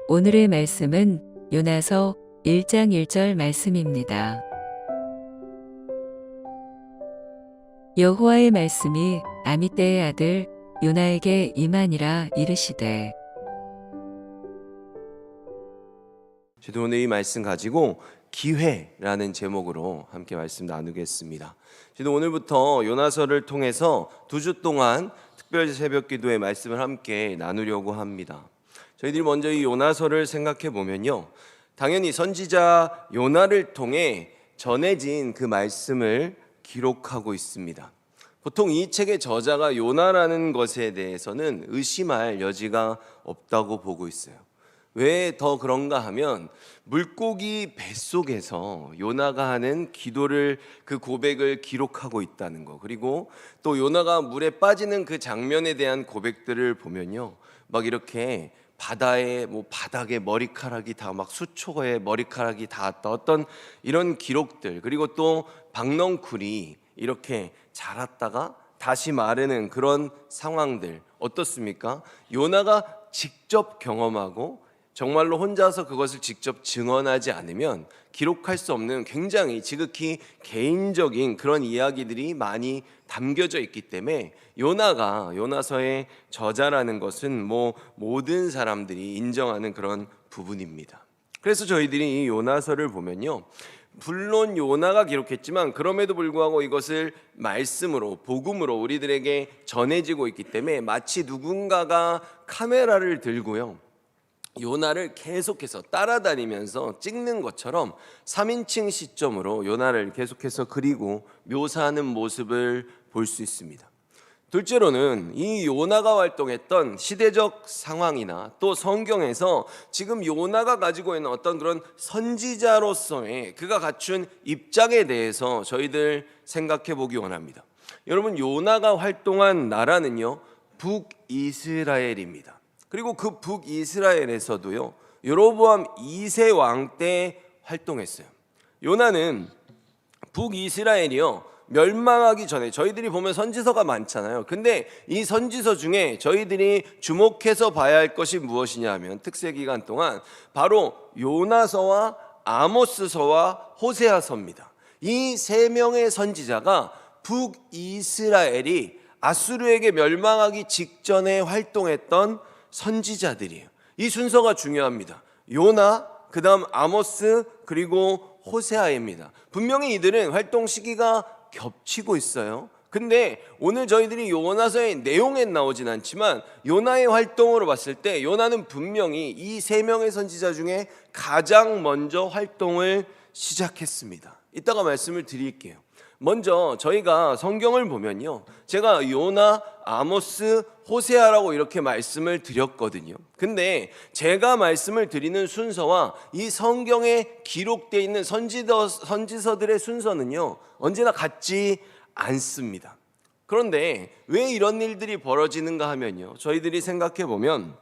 오늘의 말씀은 요나서 1장 1절 말씀입니다. 여호와의 말씀이 아미떼의 아들 요나에게 임하니라 이르시되. 저도 오늘 이 말씀 가지고 기회라는 제목으로 함께 말씀 나누겠습니다. 저도 오늘부터 요나서를 통해서 2주 동안 특별 새벽 기도의 말씀을 함께 나누려고 합니다. 저희들이 먼저 이 요나서를 생각해 보면요, 당연히 선지자 요나를 통해 전해진 그 말씀을 기록하고 있습니다. 보통 이 책의 저자가 요나라는 것에 대해서는 의심할 여지가 없다고 보고 있어요. 왜 더 그런가 하면 물고기 뱃속에서 요나가 하는 기도를, 그 고백을 기록하고 있다는 거, 그리고 또 요나가 물에 빠지는 그 장면에 대한 고백들을 보면요, 막 이렇게 바다에 바닥에 머리카락이 다 막 수초에 머리카락이 닿았다, 어떤 이런 기록들, 그리고 또 박넝쿨이 이렇게 자랐다가 다시 마르는 그런 상황들 어떻습니까? 요나가 직접 경험하고 정말로 혼자서 그것을 직접 증언하지 않으면 기록할 수 없는 굉장히 지극히 개인적인 그런 이야기들이 많이 담겨져 있기 때문에 요나가 요나서의 저자라는 것은 모든 사람들이 인정하는 그런 부분입니다. 그래서 저희들이 이 요나서를 보면요, 물론 요나가 기록했지만 그럼에도 불구하고 이것을 말씀으로, 복음으로 우리들에게 전해지고 있기 때문에 마치 누군가가 카메라를 들고요, 요나를 계속해서 따라다니면서 찍는 것처럼 3인칭 시점으로 요나를 계속해서 그리고 묘사하는 모습을 볼 수 있습니다. 둘째로는 이 요나가 활동했던 시대적 상황이나 또 성경에서 지금 요나가 가지고 있는 어떤 그런 선지자로서의 그가 갖춘 입장에 대해서 저희들 생각해 보기 원합니다. 여러분, 요나가 활동한 나라는요, 북이스라엘입니다. 그리고 그 북이스라엘에서도요, 여로보암 2세 왕 때 활동했어요. 요나는 북이스라엘이요, 멸망하기 전에, 저희들이 보면 선지서가 많잖아요. 근데 이 선지서 중에 저희들이 주목해서 봐야 할 것이 무엇이냐 하면, 특세 기간 동안 바로 요나서와 아모스서와 호세아서입니다. 이 세 명의 선지자가 북이스라엘이 아수르에게 멸망하기 직전에 활동했던 선지자들이에요. 이 순서가 중요합니다. 요나, 그 다음 아모스, 그리고 호세아입니다. 분명히 이들은 활동 시기가 겹치고 있어요. 근데 오늘 저희들이 요나서의 내용에 나오진 않지만 요나의 활동으로 봤을 때 요나는 분명히 이 세 명의 선지자 중에 가장 먼저 활동을 시작했습니다. 이따가 말씀을 드릴게요. 먼저 저희가 성경을 보면요, 제가 요나, 아모스, 호세아라고 이렇게 말씀을 드렸거든요. 근데 제가 말씀을 드리는 순서와 이 성경에 기록되어 있는 선지서들의 순서는요, 언제나 같지 않습니다. 그런데 왜 이런 일들이 벌어지는가 하면요, 저희들이 생각해 보면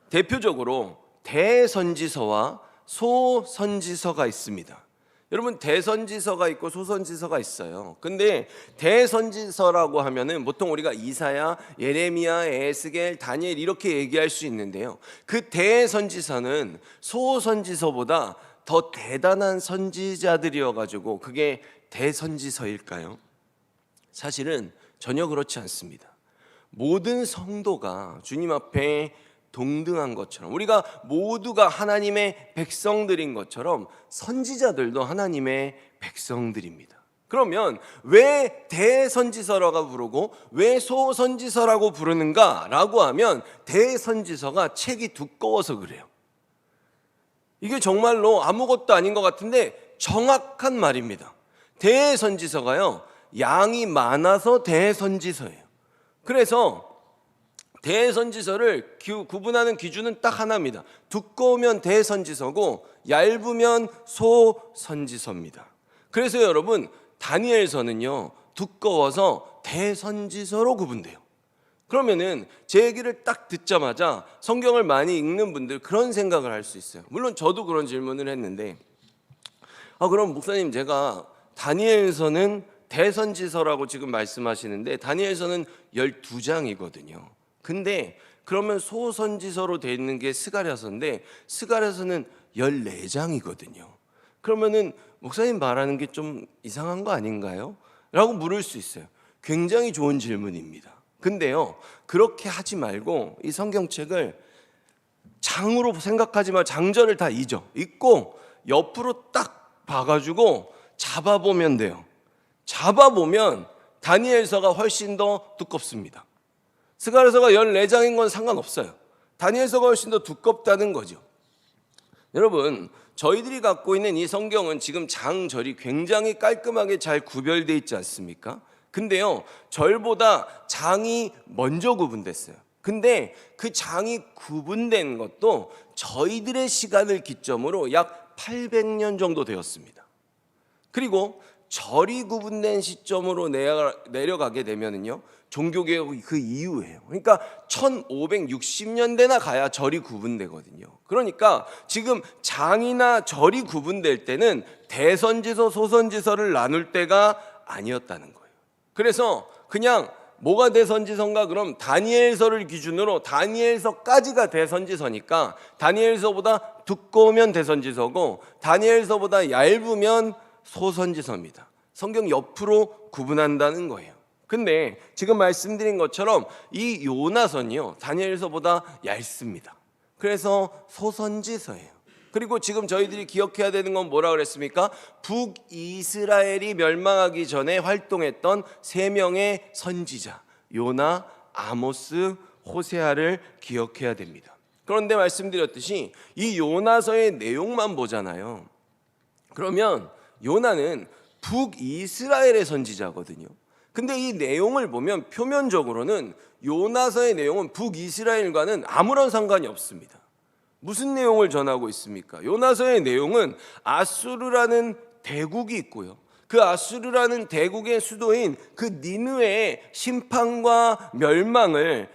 대표적으로 대선지서와 소선지서가 있습니다. 여러분, 대선지서가 있고 소선지서가 있어요. 근데 대선지서라고 하면은 보통 우리가 이사야, 예레미야, 에스겔, 다니엘 이렇게 얘기할 수 있는데요, 그 대선지서는 소선지서보다 더 대단한 선지자들이어 가지고 그게 대선지서일까요? 사실은 전혀 그렇지 않습니다. 모든 성도가 주님 앞에 동등한 것처럼, 우리가 모두가 하나님의 백성들인 것처럼 선지자들도 하나님의 백성들입니다. 그러면 왜 대선지서라고 부르고 왜 소선지서라고 부르는가 라고 하면, 대선지서가 책이 두꺼워서 그래요. 이게 정말로 아무것도 아닌 것 같은데 정확한 말입니다. 대선지서가요, 양이 많아서 대선지서예요. 그래서 대선지서를 구분하는 기준은 딱 하나입니다. 두꺼우면 대선지서고 얇으면 소선지서입니다. 그래서 여러분, 다니엘서는요, 두꺼워서 대선지서로 구분돼요. 그러면은 제 얘기를 딱 듣자마자 성경을 많이 읽는 분들 그런 생각을 할 수 있어요. 물론 저도 그런 질문을 했는데, 그럼 목사님, 제가 다니엘서는 대선지서라고 지금 말씀하시는데 다니엘서는 12장이거든요. 근데 그러면 소선지서로 되어 있는 게 스가랴서인데 스가랴서는 14장이거든요. 그러면은 목사님 말하는 게 좀 이상한 거 아닌가요? 라고 물을 수 있어요. 굉장히 좋은 질문입니다. 근데요, 그렇게 하지 말고 이 성경책을 장으로 생각하지 말고 장절을 다 잊고 옆으로 딱 봐가지고 잡아보면 돼요. 잡아보면 다니엘서가 훨씬 더 두껍습니다. 스가랴서가 14장인 건 상관없어요. 다니엘서가 훨씬 더 두껍다는 거죠. 여러분, 저희들이 갖고 있는 이 성경은 지금 장절이 굉장히 깔끔하게 잘 구별되어 있지 않습니까? 근데요, 절보다 장이 먼저 구분됐어요. 근데 그 장이 구분된 것도 저희들의 시간을 기점으로 약 800년 정도 되었습니다. 그리고 절이 구분된 시점으로 내려가게 되면은요, 종교개혁이 그 이후예요. 그러니까 1560년대나 가야 절이 구분되거든요. 그러니까 지금 장이나 절이 구분될 때는 대선지서, 소선지서를 나눌 때가 아니었다는 거예요. 그래서 그냥 뭐가 대선지서인가? 그럼 다니엘서를 기준으로 다니엘서까지가 대선지서니까 다니엘서보다 두꺼우면 대선지서고 다니엘서보다 얇으면 소선지서입니다. 성경 옆으로 구분한다는 거예요. 근데 지금 말씀드린 것처럼 이 요나서는요, 다니엘서보다 얇습니다. 그래서 소선지서예요. 그리고 지금 저희들이 기억해야 되는 건 뭐라 그랬습니까? 북이스라엘이 멸망하기 전에 활동했던 3명의 선지자, 요나, 아모스, 호세아를 기억해야 됩니다. 그런데 말씀드렸듯이 이 요나서의 내용만 보잖아요. 그러면 요나는 북이스라엘의 선지자거든요. 근데 이 내용을 보면 표면적으로는 요나서의 내용은 북이스라엘과는 아무런 상관이 없습니다. 무슨 내용을 전하고 있습니까? 요나서의 내용은 아수르라는 대국이 있고요. 그 아수르라는 대국의 수도인 그 니느웨의 심판과 멸망을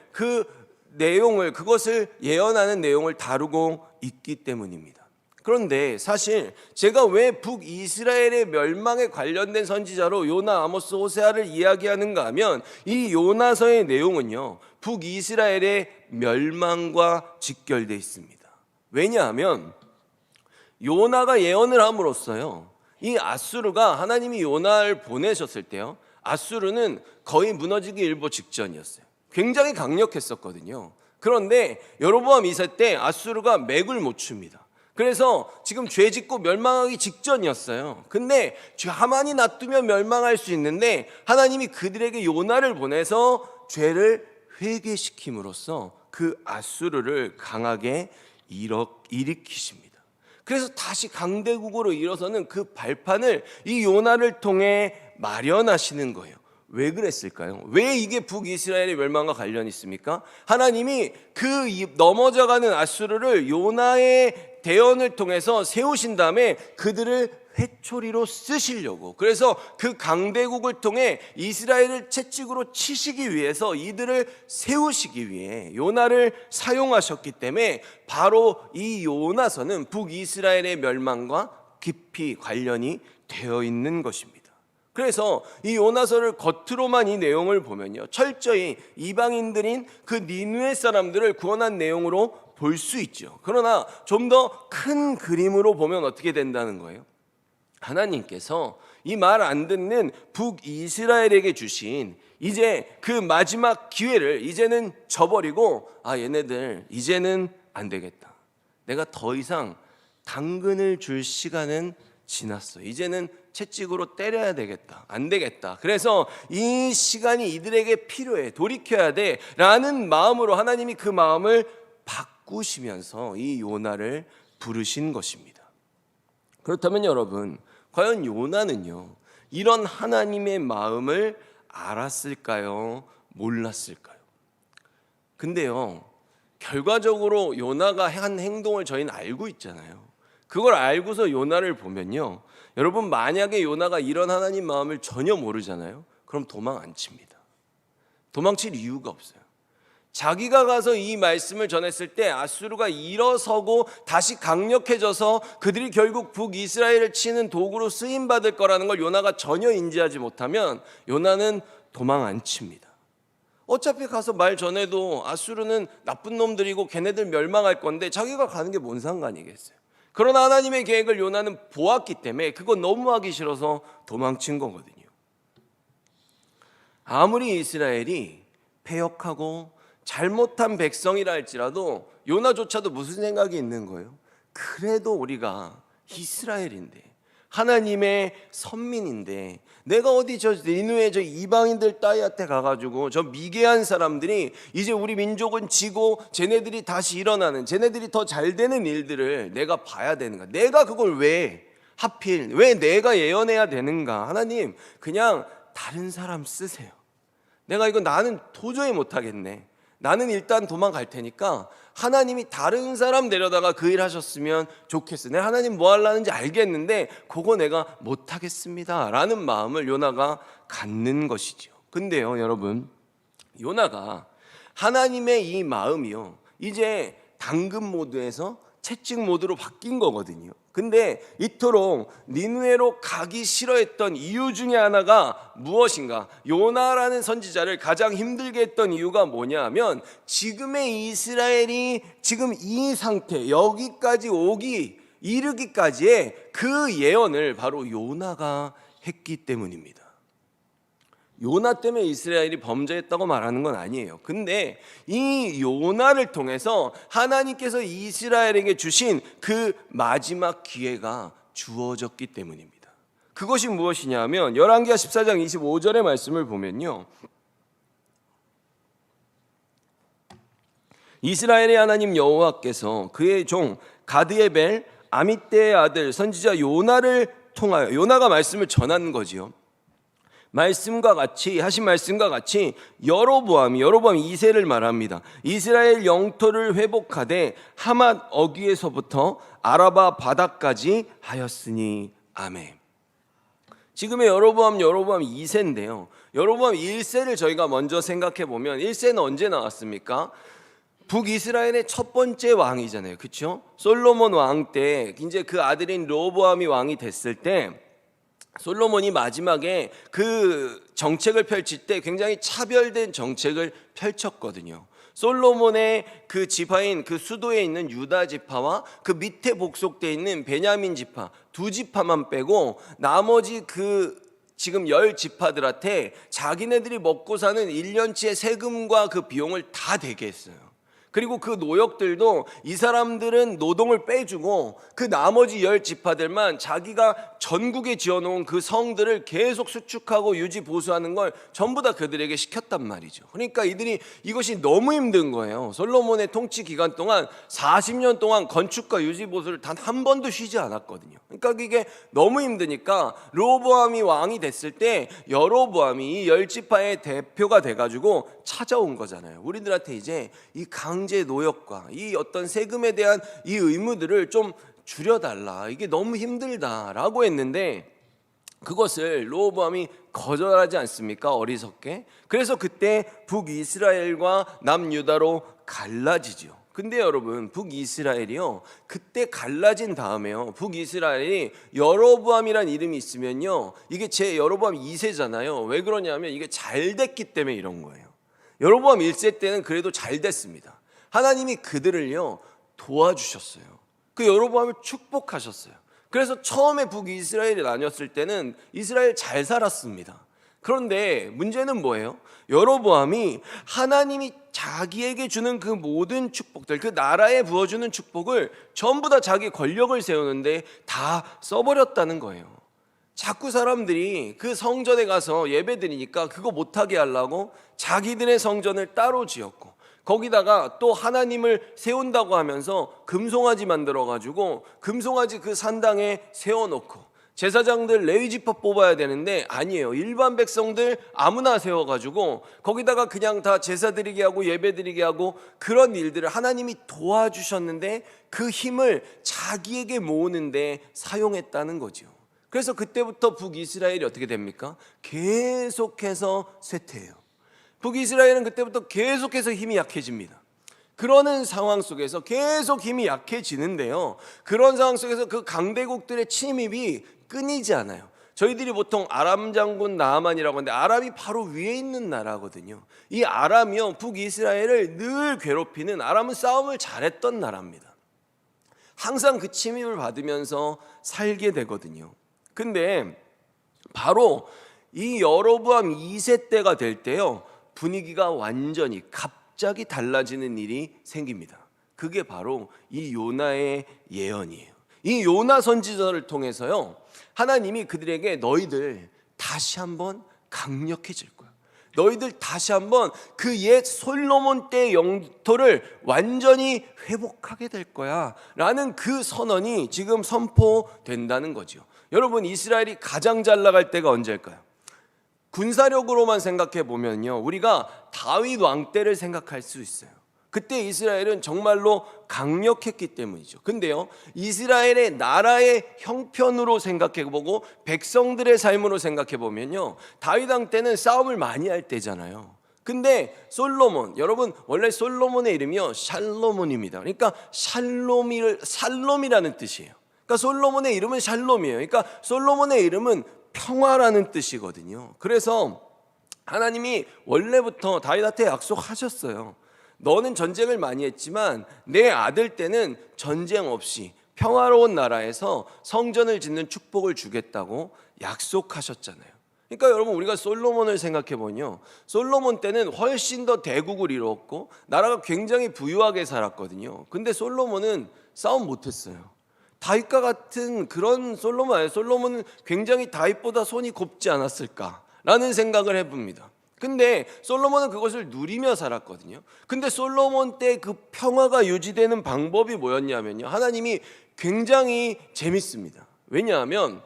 그것을 예언하는 내용을 다루고 있기 때문입니다. 그런데 사실 제가 왜 북이스라엘의 멸망에 관련된 선지자로 요나, 아모스, 호세아를 이야기하는가 하면 이 요나서의 내용은요, 북이스라엘의 멸망과 직결되어 있습니다. 왜냐하면 요나가 예언을 함으로써요, 이 아수르가 하나님이 요나를 보내셨을 때요, 아수르는 거의 무너지기 일보 직전이었어요. 굉장히 강력했었거든요. 그런데 여로보암 2세 때 아수르가 맥을 못 춥니다. 그래서 지금 죄 짓고 멸망하기 직전이었어요. 근데 가만히 놔두면 멸망할 수 있는데 하나님이 그들에게 요나를 보내서 죄를 회개시킴으로써 그 아수르를 강하게 일으키십니다. 그래서 다시 강대국으로 일어서는 그 발판을 이 요나를 통해 마련하시는 거예요. 왜 그랬을까요? 왜 이게 북이스라엘의 멸망과 관련이 있습니까? 하나님이 그 넘어져가는 아수르를 요나의 대언을 통해서 세우신 다음에 그들을 회초리로 쓰시려고, 그래서 그 강대국을 통해 이스라엘을 채찍으로 치시기 위해서 이들을 세우시기 위해 요나를 사용하셨기 때문에 바로 이 요나서는 북이스라엘의 멸망과 깊이 관련이 되어 있는 것입니다. 그래서 이 요나서를 겉으로만 이 내용을 보면요, 철저히 이방인들인 그 니느웨 사람들을 구원한 내용으로 볼 수 있죠. 그러나 좀 더 큰 그림으로 보면 어떻게 된다는 거예요? 하나님께서 이 말 안 듣는 북이스라엘에게 주신 이제 그 마지막 기회를 이제는 저버리고, 얘네들 이제는 안 되겠다. 내가 더 이상 당근을 줄 시간은 지났어. 이제는 채찍으로 때려야 되겠다. 안 되겠다. 그래서 이 시간이 이들에게 필요해. 돌이켜야 돼. 라는 마음으로 하나님이 그 마음을 바꾸시면서 이 요나를 부르신 것입니다. 그렇다면 여러분, 과연 요나는요, 이런 하나님의 마음을 알았을까요? 몰랐을까요? 근데요, 결과적으로 요나가 한 행동을 저희는 알고 있잖아요. 그걸 알고서 요나를 보면요, 여러분, 만약에 요나가 이런 하나님 마음을 전혀 모르잖아요. 그럼 도망 안 칩니다. 도망칠 이유가 없어요. 자기가 가서 이 말씀을 전했을 때 아수르가 일어서고 다시 강력해져서 그들이 결국 북이스라엘을 치는 도구로 쓰임받을 거라는 걸 요나가 전혀 인지하지 못하면 요나는 도망 안 칩니다. 어차피 가서 말 전해도 아수르는 나쁜 놈들이고 걔네들 멸망할 건데 자기가 가는 게 뭔 상관이겠어요. 그러나 하나님의 계획을 요나는 보았기 때문에 그거 너무 하기 싫어서 도망친 거거든요. 아무리 이스라엘이 패역하고 잘못한 백성이라 할지라도 요나조차도 무슨 생각이 있는 거예요? 그래도 우리가 이스라엘인데 하나님의 선민인데 내가 어디 저 니누의 저 이방인들 따위한테 가가지고 저 미개한 사람들이 이제 우리 민족은 지고 쟤네들이 다시 일어나는, 쟤네들이 더 잘 되는 일들을 내가 봐야 되는가? 내가 그걸 왜 하필 왜 내가 예언해야 되는가? 하나님 그냥 다른 사람 쓰세요. 내가 이거 나는 도저히 못하겠네. 나는 일단 도망갈 테니까 하나님이 다른 사람 데려다가 그 일 하셨으면 좋겠어. 내가 하나님 뭐 하려는지 알겠는데 그거 내가 못하겠습니다 라는 마음을 요나가 갖는 것이죠. 근데요 여러분, 요나가 하나님의 이 마음이요 이제 당근 모드에서 채찍 모드로 바뀐 거거든요. 근데 이토록 니느웨로 가기 싫어했던 이유 중에 하나가 무엇인가? 요나라는 선지자를 가장 힘들게 했던 이유가 뭐냐면 지금의 이스라엘이 지금 이 상태 여기까지 이르기까지의 그 예언을 바로 요나가 했기 때문입니다. 요나 때문에 이스라엘이 범죄했다고 말하는 건 아니에요. 근데 이 요나를 통해서 하나님께서 이스라엘에게 주신 그 마지막 기회가 주어졌기 때문입니다. 그것이 무엇이냐면 열왕기하 14장 25절의 말씀을 보면요, 이스라엘의 하나님 여호와께서 그의 종 가드의 벨 아미떼의 아들 선지자 요나를 통하여, 요나가 말씀을 전한 거지요. 말씀과 같이 하신 말씀과 같이 여로보암 2세를 말합니다. 이스라엘 영토를 회복하되 하맛 어귀에서부터 아라바 바다까지 하였으니 아멘. 지금의 여로보암 2세인데요. 여로보암 1세를 저희가 먼저 생각해 보면 1세는 언제 나왔습니까? 북이스라엘의 첫 번째 왕이잖아요. 그렇죠? 솔로몬 왕 때 이제 그 아들인 르호보암이 왕이 됐을 때 솔로몬이 마지막에 그 정책을 펼칠 때 굉장히 차별된 정책을 펼쳤거든요. 솔로몬의 그 지파인 그 수도에 있는 유다 지파와 그 밑에 복속되어 있는 베냐민 지파 두 지파만 빼고 나머지 그 지금 10지파들한테 자기네들이 먹고 사는 1년치의 세금과 그 비용을 다 대게 했어요. 그리고 그 노역들도 이 사람들은 노동을 빼주고 그 나머지 10지파들만 자기가 전국에 지어놓은 그 성들을 계속 수축하고 유지 보수하는 걸 전부 다 그들에게 시켰단 말이죠. 그러니까 이것이 너무 힘든 거예요. 솔로몬의 통치 기간 동안 40년 동안 건축과 유지 보수를 단 한 번도 쉬지 않았거든요. 그러니까 이게 너무 힘드니까 르호보암이 왕이 됐을 때 여로보암이 이 10지파의 대표가 돼가지고 찾아온 거잖아요. 우리들한테 이제 이 강제 노역과 이 어떤 세금에 대한 이 의무들을 좀 줄여달라, 이게 너무 힘들다라고 했는데 그것을 르호보암이 거절하지 않습니까? 어리석게. 그래서 그때 북이스라엘과 남유다로 갈라지죠. 근데 여러분, 북이스라엘이요 그때 갈라진 다음에요, 북이스라엘이 여로보암이란 이름이 있으면요 이게 제 여로보암 2세잖아요 왜 그러냐면 이게 잘 됐기 때문에 이런 거예요. 여로보암 1세 때는 그래도 잘 됐습니다. 하나님이 그들을요 도와주셨어요. 그 여로보암을 축복하셨어요. 그래서 처음에 북이스라엘이 나뉘었을 때는 이스라엘 잘 살았습니다. 그런데 문제는 뭐예요? 여로보암이 하나님이 자기에게 주는 그 모든 축복들, 그 나라에 부어주는 축복을 전부 다 자기 권력을 세우는데 다 써버렸다는 거예요. 자꾸 사람들이 그 성전에 가서 예배드리니까 그거 못하게 하려고 자기들의 성전을 따로 지었고, 거기다가 또 하나님을 세운다고 하면서 금송아지 만들어가지고 금송아지 그 산당에 세워놓고, 제사장들 레위지파 뽑아야 되는데 아니에요, 일반 백성들 아무나 세워가지고 거기다가 그냥 다 제사 드리게 하고 예배 드리게 하고, 그런 일들을 하나님이 도와주셨는데 그 힘을 자기에게 모으는데 사용했다는 거죠. 그래서 그때부터 북이스라엘이 어떻게 됩니까? 계속해서 쇠퇴해요. 북이스라엘은 그때부터 계속해서 힘이 약해집니다. 그러는 상황 속에서 계속 힘이 약해지는데요, 그런 상황 속에서 그 강대국들의 침입이 끊이지 않아요. 저희들이 보통 아람 장군 나아만이라고 하는데 아람이 바로 위에 있는 나라거든요. 이 아람이요, 북이스라엘을 늘 괴롭히는, 아람은 싸움을 잘했던 나라입니다. 항상 그 침입을 받으면서 살게 되거든요. 근데 바로 이 여로보암 2세 때가 될 때요, 분위기가 완전히 갑자기 달라지는 일이 생깁니다. 그게 바로 이 요나의 예언이에요. 이 요나 선지자를 통해서요, 하나님이 그들에게 너희들 다시 한번 강력해질 거야. 너희들 다시 한번 그 옛 솔로몬 때의 영토를 완전히 회복하게 될 거야 라는 그 선언이 지금 선포된다는 거죠. 여러분, 이스라엘이 가장 잘 나갈 때가 언제일까요? 군사력으로만 생각해 보면요, 우리가 다윗 왕 때를 생각할 수 있어요. 그때 이스라엘은 정말로 강력했기 때문이죠. 근데요, 이스라엘의 나라의 형편으로 생각해 보고 백성들의 삶으로 생각해 보면요, 다윗 왕 때는 싸움을 많이 할 때잖아요. 근데 솔로몬, 여러분 원래 솔로몬의 이름이요 샬롬입니다. 그러니까 샬롬이라는 뜻이에요. 그러니까 솔로몬의 이름은 샬롬이에요. 그러니까 솔로몬의 이름은 평화라는 뜻이거든요. 그래서 하나님이 원래부터 다윗한테 약속하셨어요. 너는 전쟁을 많이 했지만 내 아들 때는 전쟁 없이 평화로운 나라에서 성전을 짓는 축복을 주겠다고 약속하셨잖아요. 그러니까 여러분, 우리가 솔로몬을 생각해 보면요, 솔로몬 때는 훨씬 더 대국을 이루었고 나라가 굉장히 부유하게 살았거든요. 근데 솔로몬은 싸움 못했어요. 다윗과 같은 그런 솔로몬 아니에요. 솔로몬은 굉장히 다윗보다 손이 곱지 않았을까라는 생각을 해봅니다. 근데 솔로몬은 그것을 누리며 살았거든요. 근데 솔로몬 때 그 평화가 유지되는 방법이 뭐였냐면요, 하나님이 굉장히 재밌습니다. 왜냐하면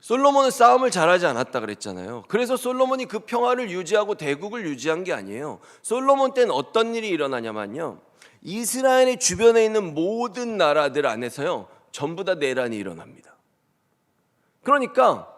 솔로몬은 싸움을 잘하지 않았다 그랬잖아요. 그래서 솔로몬이 그 평화를 유지하고 대국을 유지한 게 아니에요. 솔로몬 때는 어떤 일이 일어나냐면요, 이스라엘의 주변에 있는 모든 나라들 안에서요 전부 다 내란이 일어납니다. 그러니까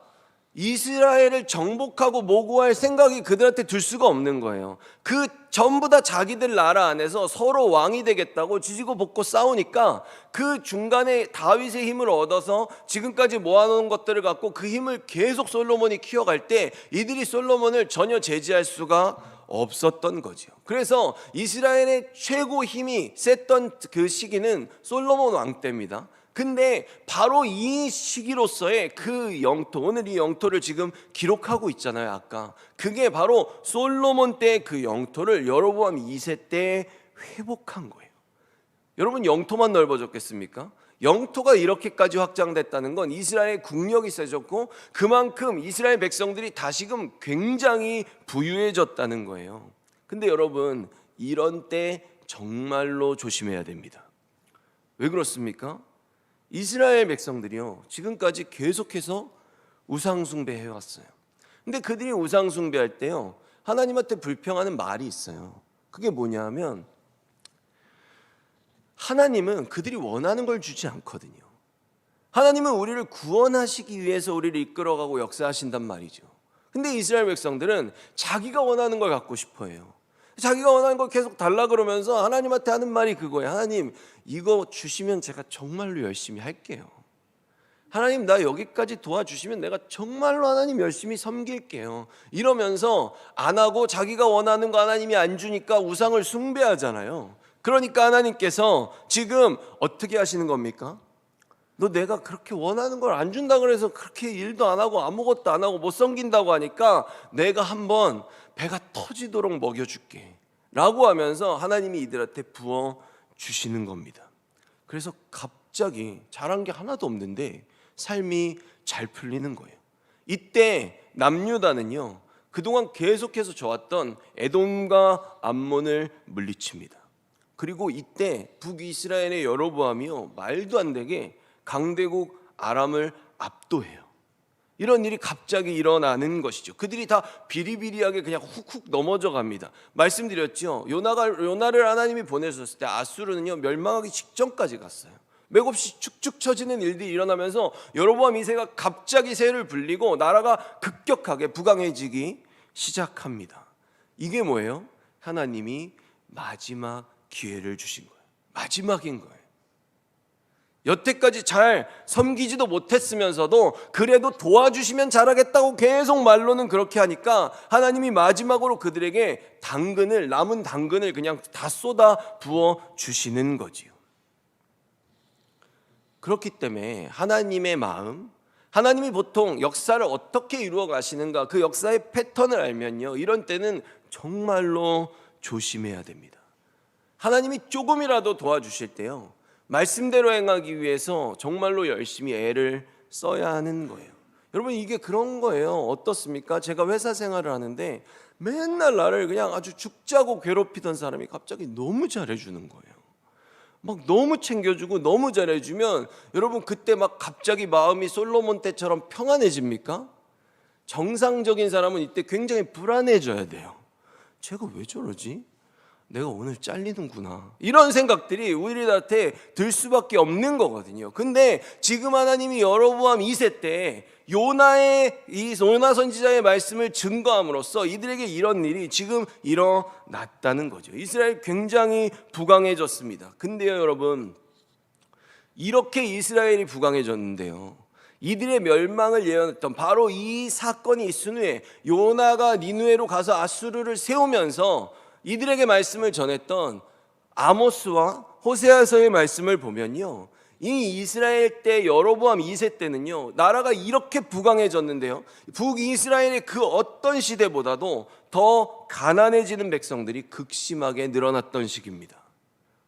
이스라엘을 정복하고 모고할 생각이 그들한테 들 수가 없는 거예요. 그 전부 다 자기들 나라 안에서 서로 왕이 되겠다고 지지고 볶고 싸우니까 그 중간에 다윗의 힘을 얻어서 지금까지 모아놓은 것들을 갖고 그 힘을 계속 솔로몬이 키워갈 때 이들이 솔로몬을 전혀 제지할 수가 없었던 거죠. 그래서 이스라엘의 최고 힘이 셌던 그 시기는 솔로몬 왕 때입니다. 근데 바로 이 시기로서의 그 영토, 오늘 이 영토를 지금 기록하고 있잖아요. 아까 그게 바로 솔로몬 때의 그 영토를 여로보암 2세 때 회복한 거예요. 여러분, 영토만 넓어졌겠습니까? 영토가 이렇게까지 확장됐다는 건 이스라엘의 국력이 세졌고 그만큼 이스라엘 백성들이 다시금 굉장히 부유해졌다는 거예요. 근데 여러분, 이런 때 정말로 조심해야 됩니다. 왜 그렇습니까? 이스라엘 백성들이요, 지금까지 계속해서 우상숭배 해왔어요. 근데 그들이 우상숭배할 때요, 하나님한테 불평하는 말이 있어요. 그게 뭐냐면, 하나님은 그들이 원하는 걸 주지 않거든요. 하나님은 우리를 구원하시기 위해서 우리를 이끌어가고 역사하신단 말이죠. 근데 이스라엘 백성들은 자기가 원하는 걸 갖고 싶어 해요. 자기가 원하는 걸 계속 달라 그러면서 하나님한테 하는 말이 그거예요. 하나님, 이거 주시면 제가 정말로 열심히 할게요. 하나님, 나 여기까지 도와주시면 내가 정말로 하나님 열심히 섬길게요. 이러면서 안 하고 자기가 원하는 거 하나님이 안 주니까 우상을 숭배하잖아요. 그러니까 하나님께서 지금 어떻게 하시는 겁니까? 너 내가 그렇게 원하는 걸 안 준다 그래서 그렇게 일도 안 하고 아무것도 안 하고 못 섬긴다고 하니까 내가 한번 배가 터지도록 먹여줄게 라고 하면서 하나님이 이들한테 부어주시는 겁니다. 그래서 갑자기 잘한 게 하나도 없는데 삶이 잘 풀리는 거예요. 이때 남유다는요, 그동안 계속해서 좋았던 에돔과 암몬을 물리칩니다. 그리고 이때 북이스라엘의 여로보암이요, 말도 안 되게 강대국 아람을 압도해요. 이런 일이 갑자기 일어나는 것이죠. 그들이 다 비리비리하게 그냥 훅훅 넘어져 갑니다. 말씀드렸죠. 요나를 하나님이 보내셨을 때 아수르는요, 멸망하기 직전까지 갔어요. 맥없이 축축 처지는 일들이 일어나면서 여로보암 2세가 갑자기 세를 불리고 나라가 급격하게 부강해지기 시작합니다. 이게 뭐예요? 하나님이 마지막 기회를 주신 거예요. 마지막인 거예요. 여태까지 잘 섬기지도 못했으면서도 그래도 도와주시면 잘하겠다고 계속 말로는 그렇게 하니까 하나님이 마지막으로 그들에게 남은 당근을 그냥 다 쏟아 부어 주시는 거지요. 그렇기 때문에 하나님의 마음, 하나님이 보통 역사를 어떻게 이루어 가시는가, 그 역사의 패턴을 알면요, 이런 때는 정말로 조심해야 됩니다. 하나님이 조금이라도 도와주실 때요, 말씀대로 행하기 위해서 정말로 열심히 애를 써야 하는 거예요. 여러분, 이게 그런 거예요. 어떻습니까? 제가 회사 생활을 하는데 맨날 나를 그냥 아주 죽자고 괴롭히던 사람이 갑자기 너무 잘해주는 거예요. 막 너무 챙겨주고 너무 잘해주면 여러분, 그때 막 갑자기 마음이 솔로몬 때처럼 평안해집니까? 정상적인 사람은 이때 굉장히 불안해져야 돼요. 제가 왜 저러지? 내가 오늘 잘리는구나, 이런 생각들이 우리한테 들 수밖에 없는 거거든요. 근데 지금 하나님이 여로보암 2세 때 이 요나 선지자의 말씀을 증거함으로써 이들에게 이런 일이 지금 일어났다는 거죠. 이스라엘 굉장히 부강해졌습니다. 근데요, 여러분, 이렇게 이스라엘이 부강해졌는데요, 이들의 멸망을 예언했던 바로 이 사건이 있은 후에 요나가 니느웨로 가서 아수르를 세우면서 이들에게 말씀을 전했던 아모스와 호세아서의 말씀을 보면요, 이 이스라엘 때 여로보암 2세 때는요, 나라가 이렇게 부강해졌는데요, 북이스라엘의 그 어떤 시대보다도 더 가난해지는 백성들이 극심하게 늘어났던 시기입니다.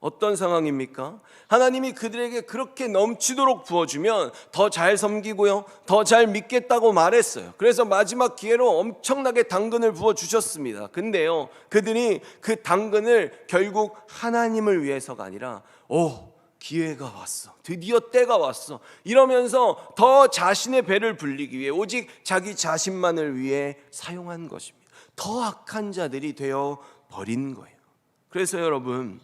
어떤 상황입니까? 하나님이 그들에게 그렇게 넘치도록 부어주면 더 잘 섬기고요, 더 잘 믿겠다고 말했어요. 그래서 마지막 기회로 엄청나게 당근을 부어주셨습니다. 근데요, 그들이 그 당근을 결국 하나님을 위해서가 아니라 기회가 왔어, 드디어 때가 왔어, 이러면서 더 자신의 배를 불리기 위해 오직 자기 자신만을 위해 사용한 것입니다. 더 악한 자들이 되어 버린 거예요. 그래서 여러분,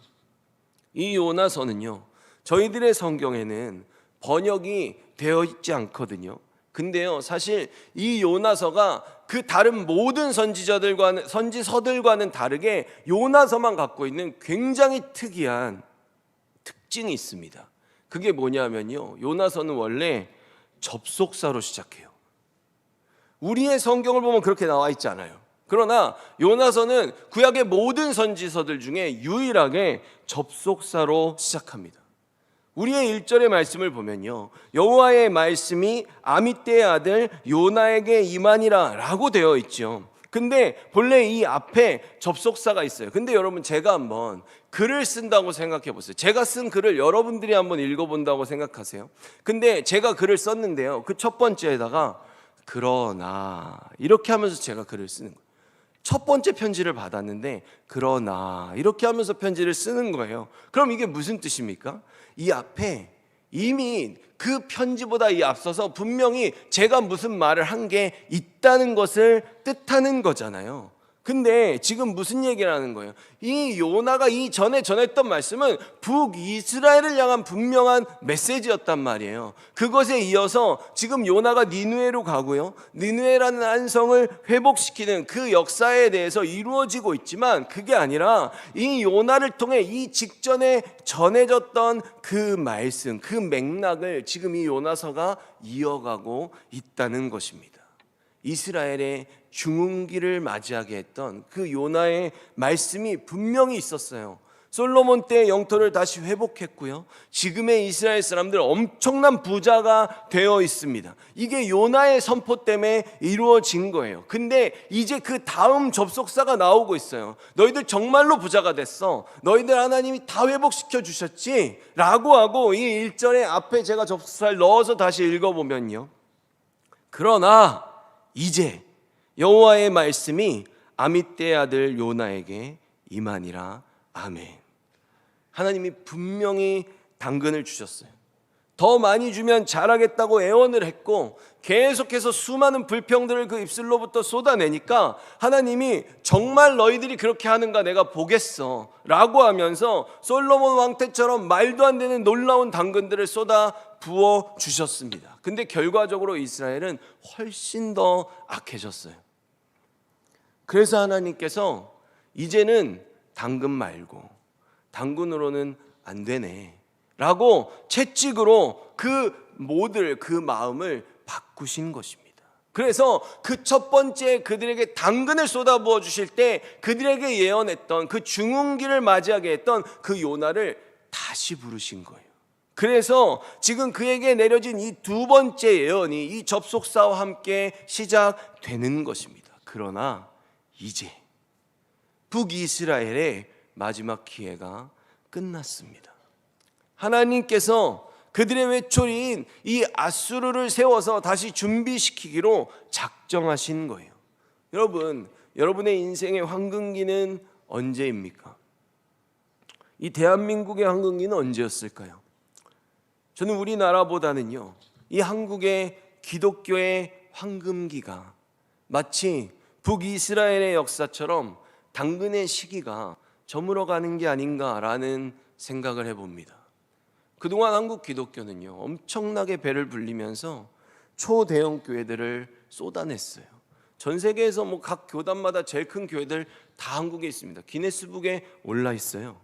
이 요나서는요, 저희들의 성경에는 번역이 되어 있지 않거든요. 근데요, 사실 이 요나서가 그 다른 모든 선지서들과는 다르게 요나서만 갖고 있는 굉장히 특이한 특징이 있습니다. 그게 뭐냐면요, 요나서는 원래 접속사로 시작해요. 우리의 성경을 보면 그렇게 나와 있지 않아요. 그러나 요나서는 구약의 모든 선지서들 중에 유일하게 접속사로 시작합니다. 우리의 1절의 말씀을 보면요, 여호와의 말씀이 아미떼의 아들 요나에게 임하니라 라고 되어 있죠. 근데 본래 이 앞에 접속사가 있어요. 근데 여러분, 제가 한번 글을 쓴다고 생각해 보세요. 제가 쓴 글을 여러분들이 한번 읽어본다고 생각하세요. 근데 제가 글을 썼는데요, 그 첫 번째에다가 그러나 이렇게 하면서 제가 글을 쓰는 거예요. 첫 번째 편지를 받았는데 그러나 이렇게 하면서 편지를 쓰는 거예요. 그럼 이게 무슨 뜻입니까? 이 앞에 이미 그 편지보다 이 앞서서 분명히 제가 무슨 말을 한 게 있다는 것을 뜻하는 거잖아요. 근데 지금 무슨 얘기를 하는 거예요? 이 요나가 이전에 전했던 말씀은 북이스라엘을 향한 분명한 메시지였단 말이에요. 그것에 이어서 지금 요나가 니느웨로 가고요, 니느웨라는 안성을 회복시키는 그 역사에 대해서 이루어지고 있지만, 그게 아니라 이 요나를 통해 이 직전에 전해졌던 그 말씀, 그 맥락을 지금 이 요나서가 이어가고 있다는 것입니다. 이스라엘의 중흥기를 맞이하게 했던 그 요나의 말씀이 분명히 있었어요. 솔로몬 때 영토를 다시 회복했고요, 지금의 이스라엘 사람들 엄청난 부자가 되어 있습니다. 이게 요나의 선포 때문에 이루어진 거예요. 근데 이제 그 다음 접속사가 나오고 있어요. 너희들 정말로 부자가 됐어, 너희들 하나님이 다 회복시켜 주셨지 라고 하고, 이 1절에 앞에 제가 접속사를 넣어서 다시 읽어보면요, 그러나 이제 여호와의 말씀이 아미떼의 아들 요나에게 임하니라. 아멘. 하나님이 분명히 당근을 주셨어요. 더 많이 주면 잘하겠다고 애원을 했고 계속해서 수많은 불평들을 그 입술로부터 쏟아내니까 하나님이 정말 너희들이 그렇게 하는가 내가 보겠어 라고 하면서 솔로몬 왕 때처럼 말도 안 되는 놀라운 당근들을 쏟아 부어 주셨습니다. 근데 결과적으로 이스라엘은 훨씬 더 악해졌어요. 그래서 하나님께서 이제는 당근 말고 당근으로는 안 되네, 라고 채찍으로 그 마음을 바꾸신 것입니다. 그래서 그 첫 번째 그들에게 당근을 쏟아부어 주실 때 그들에게 예언했던 그 중흥기를 맞이하게 했던 그 요나를 다시 부르신 거예요. 그래서 지금 그에게 내려진 이 두 번째 예언이 이 접속사와 함께 시작되는 것입니다. 그러나 이제 북이스라엘의 마지막 기회가 끝났습니다. 하나님께서 그들의 외초리인 이 아수르를 세워서 다시 준비시키기로 작정하신 거예요. 여러분, 여러분의 인생의 황금기는 언제입니까? 이 대한민국의 황금기는 언제였을까요? 저는 우리나라보다는요, 이 한국의 기독교의 황금기가 마치 북이스라엘의 역사처럼 당근의 시기가 저물어가는 게 아닌가라는 생각을 해봅니다. 그동안 한국 기독교는요, 엄청나게 배를 불리면서 초대형 교회들을 쏟아냈어요. 전 세계에서 각 교단마다 제일 큰 교회들 다 한국에 있습니다. 기네스북에 올라 있어요.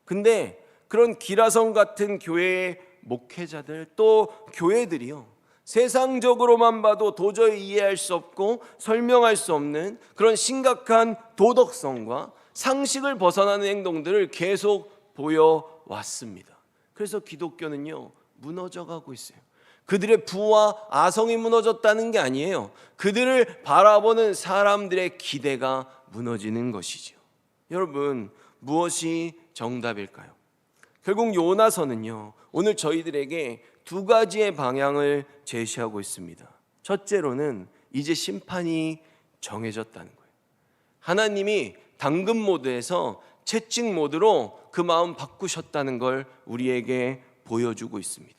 근데 그런 기라성 같은 교회의 목회자들 또 교회들이요, 세상적으로만 봐도 도저히 이해할 수 없고 설명할 수 없는 그런 심각한 도덕성과 상식을 벗어나는 행동들을 계속 보여왔습니다. 그래서 기독교는요, 무너져가고 있어요. 그들의 부와 아성이 무너졌다는 게 아니에요. 그들을 바라보는 사람들의 기대가 무너지는 것이죠. 여러분, 무엇이 정답일까요? 결국 요나서는요, 오늘 저희들에게 두 가지의 방향을 제시하고 있습니다. 첫째로는 이제 심판이 정해졌다는 거예요. 하나님이 당근 모드에서 채찍 모드로 그 마음 바꾸셨다는 걸 우리에게 보여주고 있습니다.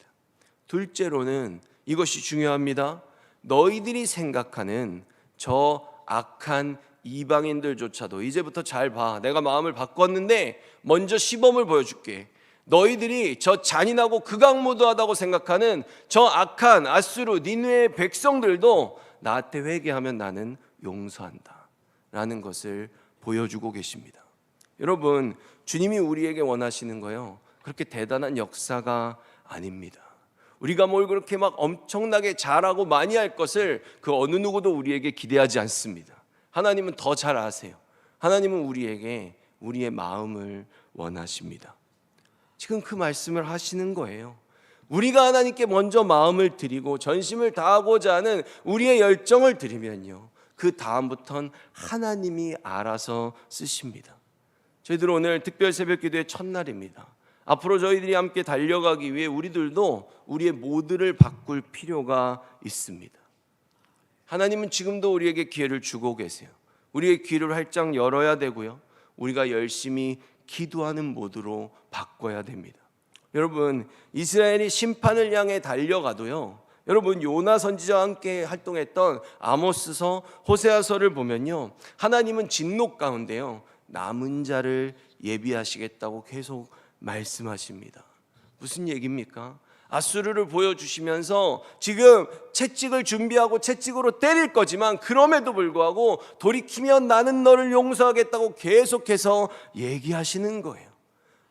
둘째로는 이것이 중요합니다. 너희들이 생각하는 저 악한 이방인들조차도 이제부터 잘 봐. 내가 마음을 바꿨는데 먼저 시범을 보여줄게. 너희들이 저 잔인하고 극악무도하다고 생각하는 저 악한 아수르 니느웨의 백성들도 나한테 회개하면 나는 용서한다 라는 것을 보여주고 계십니다. 여러분, 주님이 우리에게 원하시는 거요, 그렇게 대단한 역사가 아닙니다. 우리가 뭘 그렇게 엄청나게 잘하고 많이 할 것을 그 어느 누구도 우리에게 기대하지 않습니다. 하나님은 더 잘 아세요. 하나님은 우리에게 우리의 마음을 원하십니다. 지금 그 말씀을 하시는 거예요. 우리가 하나님께 먼저 마음을 드리고 전심을 다하고자 하는 우리의 열정을 드리면요, 그 다음부터는 하나님이 알아서 쓰십니다. 저희들 오늘 특별 새벽기도의 첫날입니다. 앞으로 저희들이 함께 달려가기 위해 우리들도 우리의 모드를 바꿀 필요가 있습니다. 하나님은 지금도 우리에게 기회를 주고 계세요. 우리의 귀를 활짝 열어야 되고요, 우리가 열심히 기도하는 모드로 바꿔야 됩니다. 여러분, 이스라엘이 심판을 향해 달려가도요, 여러분, 요나 선지자와 함께 활동했던 아모스서, 호세아서를 보면요, 하나님은 진노 가운데요, 남은 자를 예비하시겠다고 계속 말씀하십니다. 무슨 얘기입니까? 아수르를 보여주시면서 지금 채찍을 준비하고 채찍으로 때릴 거지만 그럼에도 불구하고 돌이키면 나는 너를 용서하겠다고 계속해서 얘기하시는 거예요.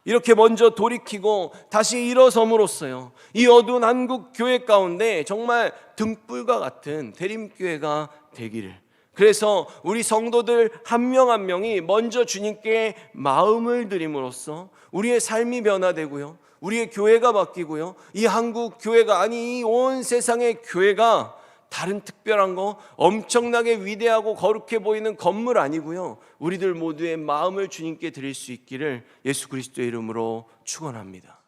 이렇게 먼저 돌이키고 다시 일어섬으로써요, 이 어두운 한국 교회 가운데 정말 등불과 같은 대림교회가 되기를, 그래서 우리 성도들 한 명 한 명이 먼저 주님께 마음을 드림으로써 우리의 삶이 변화되고요, 우리의 교회가 바뀌고요, 이 한국 교회가, 아니 이 온 세상의 교회가 다른 특별한 거, 엄청나게 위대하고 거룩해 보이는 건물 아니고요, 우리들 모두의 마음을 주님께 드릴 수 있기를 예수 그리스도의 이름으로 축원합니다.